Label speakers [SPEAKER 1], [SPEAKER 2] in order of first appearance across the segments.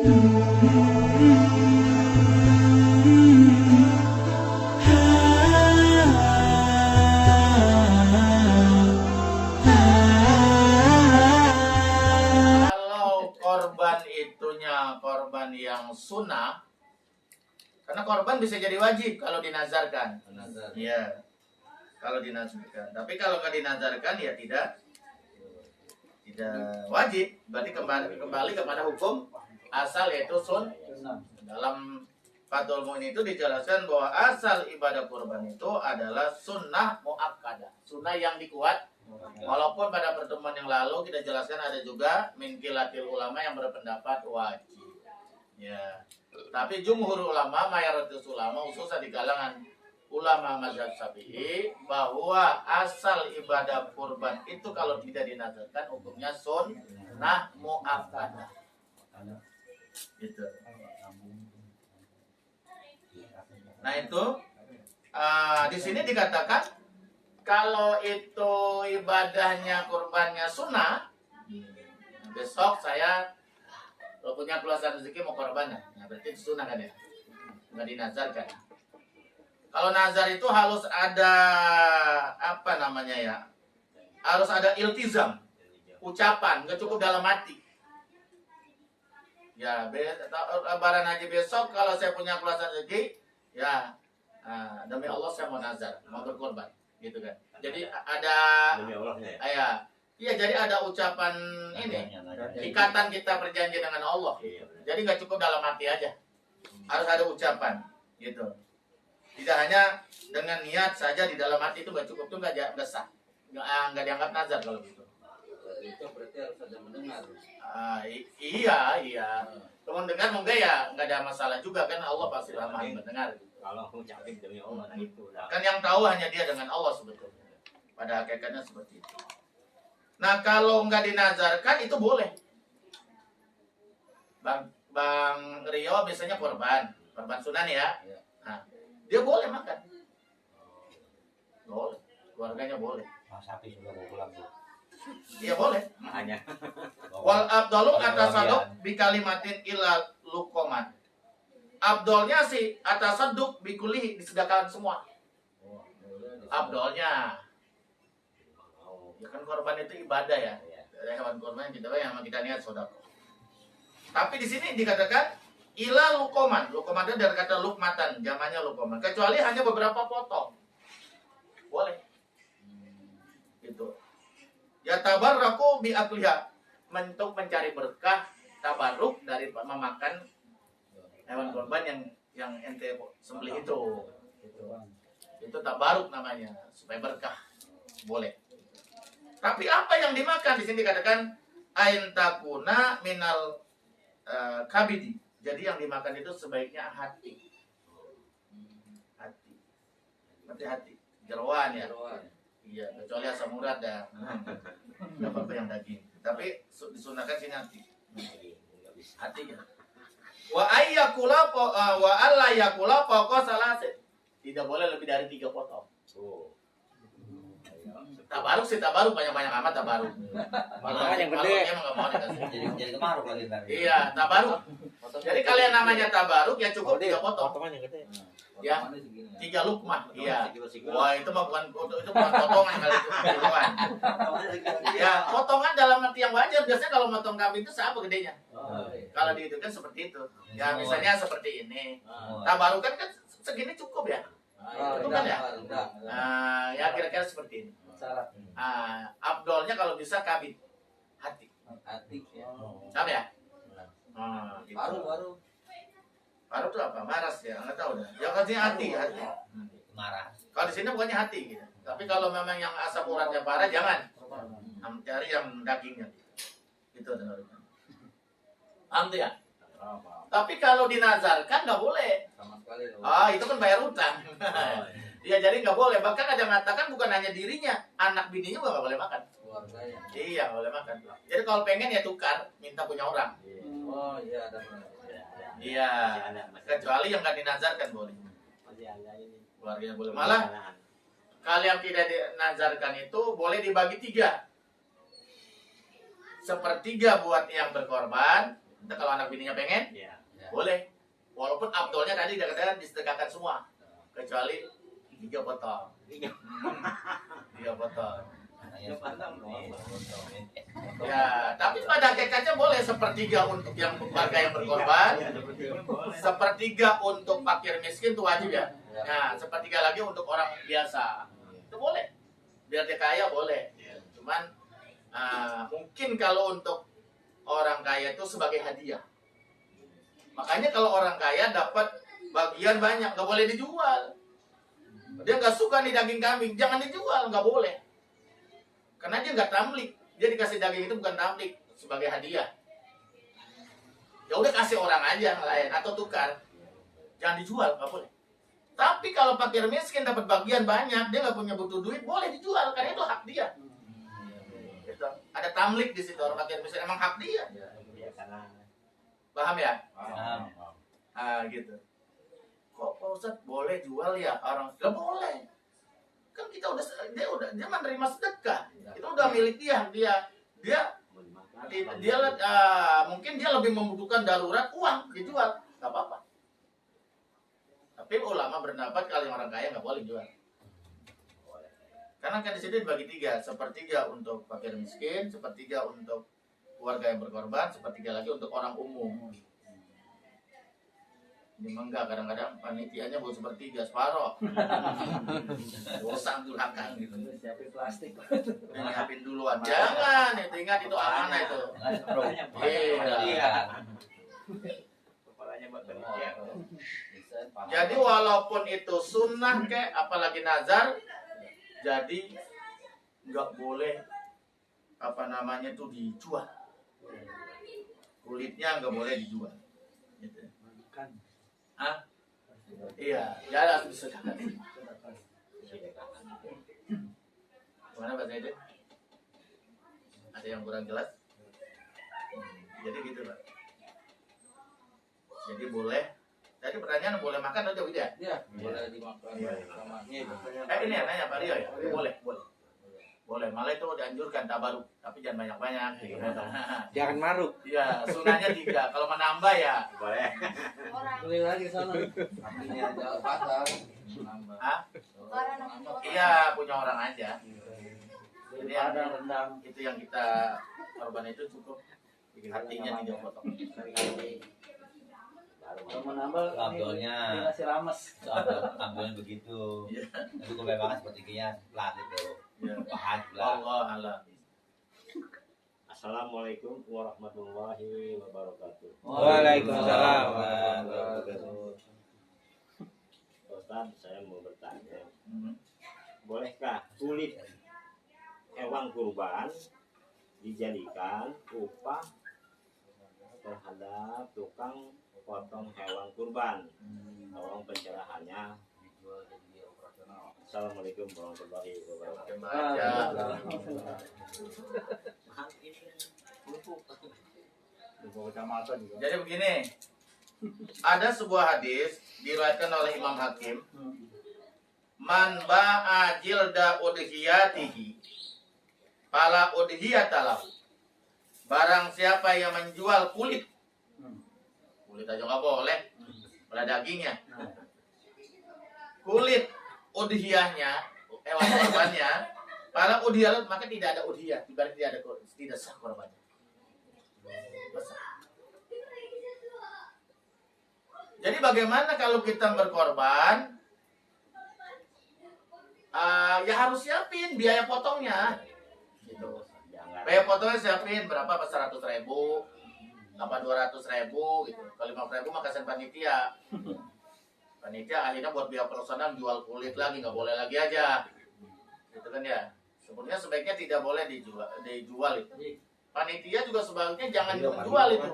[SPEAKER 1] Kalau korban itunya korban yang sunnah, karena korban bisa jadi wajib kalau dinazarkan. Iya, kalau dinazarkan. Tapi kalau nggak dinazarkan ya tidak wajib. Berarti kembali kepada hukum asal, yaitu dalam Fathul Mu'in itu dijelaskan bahwa asal ibadah kurban itu adalah sunnah muakkadah, sunnah yang dikuat. Walaupun pada pertemuan yang lalu kita jelaskan ada juga min qilatil ulama yang berpendapat wajib. Ya. Tapi jumhur ulama, mayoritas ulama, khususnya di kalangan ulama mazhab Syafi'i, bahwa asal ibadah kurban itu kalau tidak dinazarkan hukumnya sunnah muakkadah. Gitu. Nah itu di sini dikatakan kalau itu ibadahnya kurbannya sunnah, besok saya kalau punya keluasan rezeki mau korban, nah berarti itu sunnah kan ya, nggak dinazarkan. Kalau nazar itu harus ada apa namanya ya, harus ada iltizam, ucapan, nggak cukup dalam hati. Ya, lebaran haji besok kalau saya punya keluasan rezeki, ya demi Allah saya mau nazar, mau berkorban, gitu kan. Jadi ada
[SPEAKER 2] Demi Allahnya ya.
[SPEAKER 1] ya, iya jadi ada ucapan ini, ikatan kita perjanjian dengan Allah. Jadi nggak cukup dalam hati aja, harus ada ucapan, gitu. Tidak hanya dengan niat saja di dalam hati itu nggak cukup, itu nggak sah, nggak dianggap nazar kalau gitu.
[SPEAKER 3] Itu berarti harus ada mendengar.
[SPEAKER 1] Iya. Teman dengar mungkin ya nggak ada masalah juga kan, Allah pasti ramah mendengar.
[SPEAKER 2] Kalau ucapin demi Allah, nah itu lah.
[SPEAKER 1] Kan yang tahu hanya dia dengan Allah sebetulnya. Pada hakikatnya seperti itu. Nah kalau nggak dinazarkan itu boleh. Bang Rio biasanya korban sunan ya. Nah, dia boleh makan. Boleh. Keluarganya boleh.
[SPEAKER 2] Sapi sudah mau pulang tuh.
[SPEAKER 1] Iya boleh.
[SPEAKER 2] Hanya.
[SPEAKER 1] Wal abdalu atasaduk bi kalimatin illa luqoman. Abdolnya sih atasaduk bi kulli disedekahkan semua. Abdolnya. Ya kan korban itu ibadah ya. Hewan korban yang kita niat sedekah. Tapi di sini dikatakan ila luqoman. Luqoman itu dari kata lukmatan, jamannya luqoman. Kecuali hanya beberapa potong. Boleh. Gitu. Ya tabarraku bi akliha, untuk mencari berkah tabarruk dari memakan hewan korban yang ente sembelih itu. Itu tabarruk namanya, supaya berkah. Boleh. Tapi apa yang dimakan di sini dikatakan ain takuna minal kabidi. Jadi yang dimakan itu sebaiknya hati. Berarti hati. Jeroan ya. Iya, kecuali asam urat dah. Enggak apa-apa yang daging. Tapi disunahkan sini hati ya. Wa ayyakula wa alla yakula fawqa salasin. Tidak boleh lebih dari 3 potong. Tabaruk sih tabaruk, banyak-banyak amat tabaruk.
[SPEAKER 2] Potongan yang gede.
[SPEAKER 1] Emang enggak mau dikasih.
[SPEAKER 3] Jadi kemaruk lagi tadi.
[SPEAKER 1] Iya, tabaruk. Jadi kalian namanya tabaruk ya cukup 3 potong.
[SPEAKER 2] Potongan yang gede.
[SPEAKER 1] Ya. 3 lukmah. Iya. Wah, itu bukan potongan kali itu bukan. Ya, potongan dalam arti yang wajar. Biasanya kalau motong kambing itu apa gedenya? Kalau di itu kan seperti itu. Ya, misalnya seperti ini. Tabaruk kan segini cukup ya. Cukup kan ya? Nah, ya kira-kira seperti ini. Abdolnya kalau bisa kabit hati. Apa ya? Gitu. Paru itu apa? Maras ya, nggak tahu dah. Yang artinya hati.
[SPEAKER 3] Marah.
[SPEAKER 1] Kalau di sini pokoknya hati gitu. Tapi kalau memang yang asam uratnya parah jangan. Cari yang dagingnya. Gitu teman-teman. Paham tuh ya? Tapi kalau dinazarkan nggak boleh.
[SPEAKER 3] Sama sekali.
[SPEAKER 1] Itu kan bayar utang. Iya, jadi nggak boleh. Bahkan ada yang mengatakan bukan hanya dirinya, anak bininya juga nggak boleh makan.
[SPEAKER 3] Keluarganya.
[SPEAKER 1] Iya, nggak boleh makan. Jadi kalau pengen ya tukar, minta punya orang.
[SPEAKER 3] Oh iya ada.
[SPEAKER 1] Iya. Kecuali yang nggak dinazarkan boleh. Keluarganya boleh. Malah kalau yang tidak dinazarkan itu boleh dibagi 3. 1/3 buat yang berkorban, Entah kalau anak bininya pengen,
[SPEAKER 2] Iya.
[SPEAKER 1] boleh. Walaupun afdolnya tadi dikatakan disedekahkan semua, kecuali 3 botol. 3 botol.
[SPEAKER 3] Anaknya sekarang
[SPEAKER 1] Ya, tapi pada hakikatnya boleh sepertiga untuk yang keluarga yang berkorban, sepertiga untuk fakir miskin itu wajib ya. Nah, sepertiga lagi untuk orang biasa. Itu boleh. Biar dia kaya boleh. Cuman mungkin kalau untuk orang kaya itu sebagai hadiah. Makanya kalau orang kaya dapat bagian banyak, nggak boleh dijual. Dia nggak suka nih daging kambing, jangan dijual, nggak boleh. Karena dia nggak tamlik. Dia dikasih daging itu bukan tamlik, sebagai hadiah. Ya udah kasih orang aja yang lain atau tukar. Jangan dijual, nggak boleh. Tapi kalau fakir miskin dapat bagian banyak, dia nggak punya butuh duit, boleh dijual karena itu hak dia. Gitu. Ada tamlik di situ orang fakir miskin, emang hak dia. Paham ya? Gitu. Kok Pak Ustadz boleh jual ya orang? Nggak boleh. Kan kita dia menerima sedekah. Itu udah milik dia. Mungkin dia lebih membutuhkan darurat uang dijual, nggak apa-apa. Tapi ulama berpendapat kalau yang orang kaya nggak boleh jual. Karena kan di sini dibagi 3, sepertiga untuk fakir miskin, sepertiga untuk keluarga yang berkorban, sepertiga lagi untuk orang umum. Ini enggak, kadang-kadang panitianya buat sepertiga, separoh. Dosa belakang gitu.
[SPEAKER 3] siapin plastik.
[SPEAKER 1] Nyiapin duluan. Jangan, itu ingat itu amanah itu. Iya.
[SPEAKER 2] Kepalanya buat panitia.
[SPEAKER 1] Jadi walaupun itu sunnah kek, apalagi nazar, jadi nggak boleh itu dijual. Kulitnya nggak boleh dijual. Gitu. Iya, ya harus disedekahkan. Gimana Pak Zaidin? Ada yang kurang jelas? Jadi gitu Pak. Jadi boleh. Tadi pertanyaan boleh makan atau tidak?
[SPEAKER 3] Iya, boleh dimakan sama
[SPEAKER 1] Ini ya nanya Pak Rio ya? Boleh. Boleh, malah itu dianjurkan tabaruk, tapi jangan banyak-banyak.
[SPEAKER 4] Jangan maruk.
[SPEAKER 1] Iya, sunahnya 3. Kalau menambah ya
[SPEAKER 2] Boleh.
[SPEAKER 3] beli lagi sana. Sapinya ada patah. Nambah.
[SPEAKER 1] Iya, punya orang aja. Jadi
[SPEAKER 3] Ada rendang.
[SPEAKER 1] itu yang kita korban itu cukup hatinya 3 potong.
[SPEAKER 3] Kalau menambah
[SPEAKER 2] Abdolnya.
[SPEAKER 3] dikasih rames.
[SPEAKER 2] Abdolnya begitu. Tapi kebanyakan sepertinya pelat itu.
[SPEAKER 1] Ya.
[SPEAKER 2] Pahat pelat.
[SPEAKER 1] Allah alam.
[SPEAKER 5] Assalamualaikum warahmatullahi wabarakatuh.
[SPEAKER 4] Waalaikumsalam.
[SPEAKER 5] Ustaz, saya mau bertanya, bolehkah kulit hewan kurban dijadikan upah terhadap tukang potong hewan kurban? Tolong pencerahannya. Assalamualaikum warahmatullahi wabarakatuh.
[SPEAKER 1] Jadi begini, ada sebuah hadis diriwayatkan oleh Imam Hakim. Man ba'a jilda udhiyatihi fala udhiyatalahu. Barang siapa yang menjual kulit aja nggak boleh, pada dagingnya. Kulit udhiyahnya, hewan korbannya, fala udhiyat, maka tidak ada udhiyah, berarti tidak sah korbannya. Jadi bagaimana kalau kita berkorban? Ya harus siapin biaya potongnya. Gitu. Biaya potongnya siapin berapa? 100.000, apa 200.000 gitu. Kalau 50.000 mah kasihan panitia. Panitia akhirnya buat biaya personal jual kulit lagi, nggak boleh lagi aja. Gitu kan ya. Sebenarnya sebaiknya tidak boleh dijual itu. Panitia juga sebaiknya jangan menjual itu.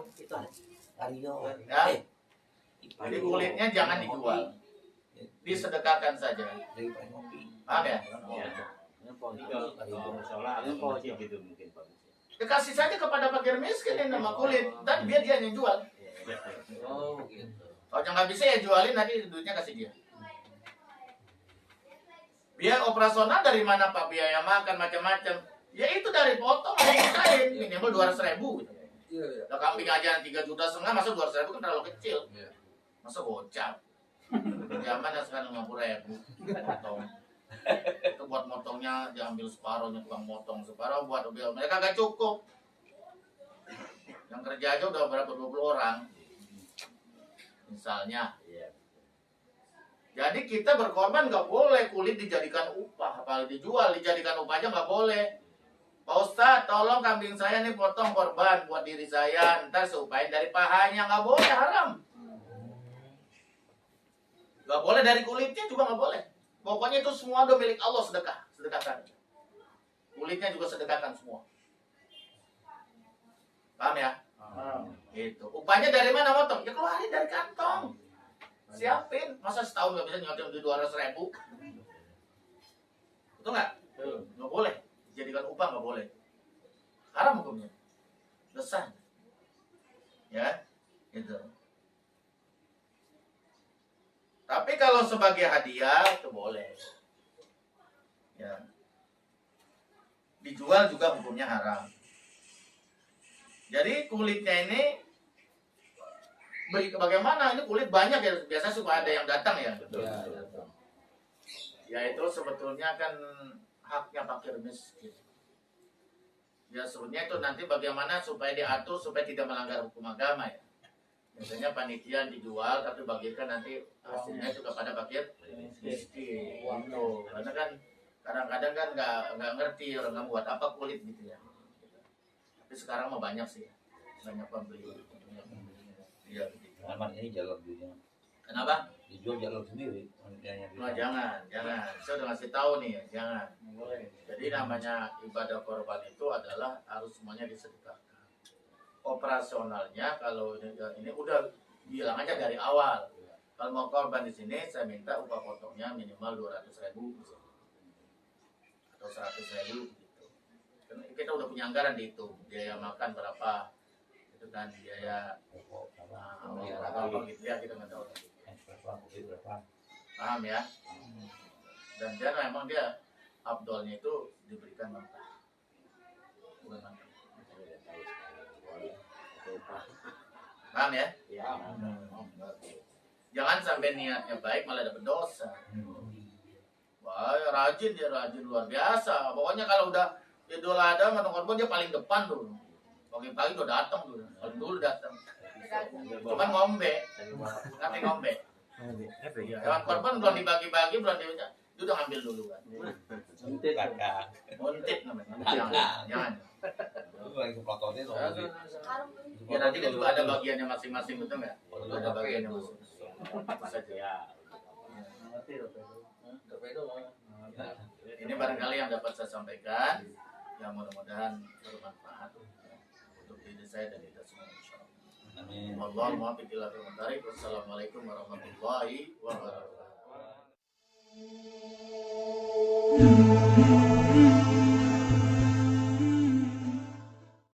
[SPEAKER 1] Ya. Jadi kulitnya jangan dijual, disedekahkan saja. Paham ya? Kasih saja kepada fakir miskin yang nama kulit, dan biar dia yang jual.
[SPEAKER 3] Oh, gitu.
[SPEAKER 1] Kalau yang nggak bisa ya jualin, nanti duitnya kasih dia. Biaya operasional dari mana Pak? Biaya makan macam-macam. Ya itu dari potong, kain minimal 200.000 gitu.
[SPEAKER 3] Iya, iya.
[SPEAKER 1] Lah kambing aja 3,5 juta, masa 200.000 kan terlalu kecil.
[SPEAKER 3] Iya.
[SPEAKER 1] Masa gocap. Zaman yang sekarang 50.000 potong. Itu buat motongnya diambil separohnya, tukang motong separuh buat mobil. Mereka gak cukup. Yang kerja aja udah berapa 20 orang. Misalnya.
[SPEAKER 5] Iya.
[SPEAKER 1] Jadi kita berkorban nggak boleh kulit dijadikan upah, apalagi dijual, dijadikan upah aja nggak boleh. Pak Ustadz, tolong kambing saya nih potong korban buat diri saya, ntar seupain dari pahanya, nggak boleh, haram. Nggak boleh dari kulitnya juga nggak boleh. Pokoknya itu semua udah milik Allah, sedekahkan. Kulitnya juga sedekahkan semua. Paham ya? Itu. Upahnya dari mana motong? Ya keluarin dari kantong. Siapin. Masa setahun nggak bisa nyotong di 200.000? Betul nggak? Nggak boleh. Jadikan upah nggak boleh. Haram hukumnya. Dosa. Ya, itu. Tapi kalau sebagai hadiah itu boleh. Ya. Dijual juga hukumnya haram. Jadi kulitnya ini bagaimana? Ini kulit banyak ya, biasa suka ada yang datang ya.
[SPEAKER 5] Betul.
[SPEAKER 3] Iya,
[SPEAKER 5] Betul.
[SPEAKER 1] Ya itu sebetulnya kan haknya fakir miskin. Ya sebenarnya itu nanti bagaimana supaya diatur supaya tidak melanggar hukum agama ya. Biasanya panitia dijual tapi bagikan nanti hasilnya itu kepada fakir miskin. Gitu. Karena kan kadang-kadang kan nggak ngerti orang kamu buat apa kulit gitu ya. Tapi sekarang mah banyak sih, banyak pembeli. Iya begitu.
[SPEAKER 2] Aman ini jalur dulunya.
[SPEAKER 1] Kenapa?
[SPEAKER 2] Dijual jalur sendiri. Mandianya
[SPEAKER 1] Nah, jangan. Saya udah ngasih tahu nih, jangan. Jadi namanya ibadah korban itu adalah harus semuanya disedekahkan. Operasionalnya kalau ini udah bilang aja dari awal. Kalau mau korban di sini, saya minta upah potongnya minimal 200.000 atau 100.000 gitu. Karena kita udah punya anggaran dihitung, biaya makan berapa, itu kan biaya apa gitu ya kita nggak tahu. Paham ya? Dan dia memang dia abdolnya itu diberikan mentah, bukan mentah. Paham ya?
[SPEAKER 5] Iya.
[SPEAKER 1] Jangan sampai niatnya baik malah dapat dosa. Wah, rajin dia rajin luar biasa. Pokoknya kalau udah Idul Adha sama korban dia paling depan tuh. Pagi-pagi udah datang tuh, paling dulu datang. Cuman ngombe, ngerti ngombe. Hewan korban belum dibagi-bagi, belum dia udah ngambil dulu kan.
[SPEAKER 2] Kakak.
[SPEAKER 1] Montit namanya.
[SPEAKER 2] Jangan.
[SPEAKER 1] Jangan.
[SPEAKER 2] Itu lagi keplototin soalnya sih.
[SPEAKER 1] Ya nanti kan juga ada bagiannya masing-masing, betul nggak? Ada bagiannya masing-masing. Saja.
[SPEAKER 5] Ya.
[SPEAKER 1] Ini barangkali yang dapat saya sampaikan. Yang mudah-mudahan bermanfaat untuk diri saya dan kita semua.
[SPEAKER 2] Amin.
[SPEAKER 1] Wassalamualaikum warahmatullahi wabarakatuh.